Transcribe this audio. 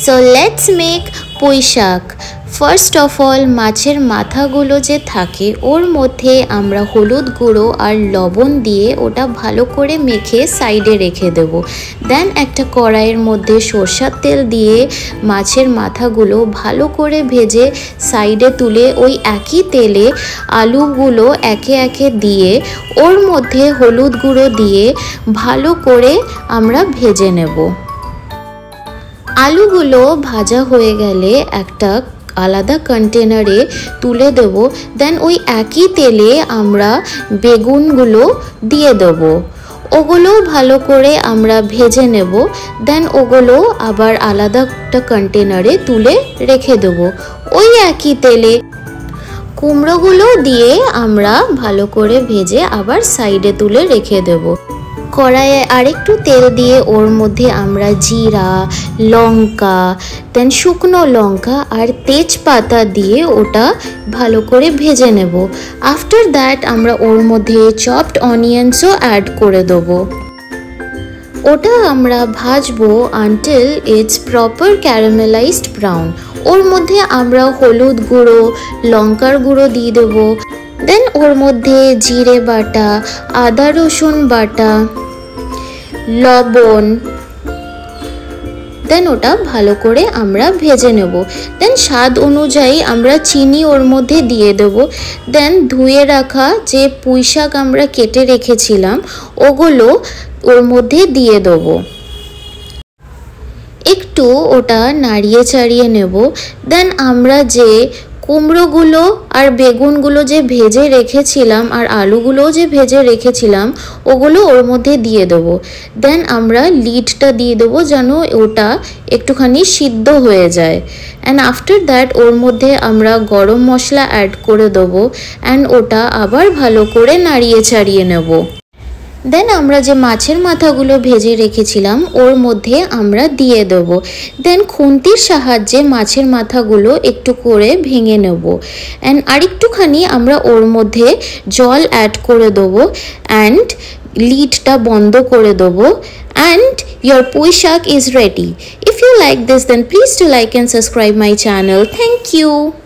So let's make পুঁই শাক। First of all মাছের মাথাগুলো যে থাকে ওর মধ্যে আমরা হলুদ গুঁড়ো আর লবণ দিয়ে ওটা ভালো করে মেখে সাইডে রেখে দেব। দেন একটা কড়াইয়ের মধ্যে সরষের তেল দিয়ে মাছের মাথাগুলো ভালো করে ভেজে সাইডে তুলে ওই একই তেলে আলুগুলো একে একে দিয়ে ওর মধ্যে হলুদ গুঁড়ো দিয়ে ভালো করে আমরা ভেজে নেব। আলুগুলো ভাজা হয়ে গেলে একটা আলাদা কন্টেনারে তুলে দেব। দেন ওই একই তেলে আমরা বেগুনগুলো দিয়ে দেব, ওগুলো ভালো করে আমরা ভেজে নেব। দেন ওগুলো আবার আলাদা একটা কন্টেনারে তুলে রেখে দেব। ওই একই তেলে কুমড়োগুলো দিয়ে আমরা ভালো করে ভেজে আবার সাইডে তুলে রেখে দেব। কড়াইয়ে আরেকটু তেল দিয়ে ওর মধ্যে আমরা জিরা, লঙ্কা, দেন শুকনো লঙ্কা আর তেজপাতা দিয়ে ওটা ভালো করে ভেজে নেব। আফটার দ্যাট আমরা ওর মধ্যে চপড অনিয়ন্সও অ্যাড করে দেবো। ওটা আমরা ভাজবো until it's proper caramelized brown. ওর মধ্যে আমরা হলুদ গুঁড়ো, লঙ্কার গুঁড়ো দিয়ে দেবো। দেন ওর মধ্যে জিরে বাটা, আদা রসুন বাটা, লবণ, দেন ওটা ভালো করে আমরা ভেজে নেব। দেন স্বাদ অনুযায়ী আমরা চিনি ওর মধ্যে দিয়ে দেব। দেন ধুয়ে রাখা যে পুঁই শাক আমরা কেটে রেখেছিলাম ওগুলো ওর মধ্যে দিয়ে দেব। একটু ওটা নাড়িয়ে চাড়িয়ে নেব। দেন আমরা যে কুমড়োগুলো আর বেগুনগুলো যে ভেজে রেখেছিলাম আর আলুগুলো যে ভেজে রেখেছিলাম ওগুলো ওর মধ্যে দিয়ে দেবো। দেন আমরা লিডটা দিয়ে দেবো যেন ওটা একটুখানি সিদ্ধ হয়ে যায়। অ্যান্ড আফটার দ্যাট ওর মধ্যে আমরা গরম মশলা অ্যাড করে দেবো অ্যান্ড ওটা আবার ভালো করে নাড়িয়ে চাড়িয়ে নেব। দেন আমরা যে মাছের মাথাগুলো ভেজে রেখেছিলাম ওর মধ্যে আমরা দিয়ে দেবো। দেন খুন্তির সাহায্যে মাছের মাথাগুলো একটু করে ভেঙে নেব। অ্যান্ড আরেকটুখানি আমরা ওর মধ্যে জল অ্যাড করে দেবো অ্যান্ড লিডটা বন্ধ করে দেবো। অ্যান্ড your পুঁই শাক is ready. If you like this then please do like and subscribe my channel. Thank you.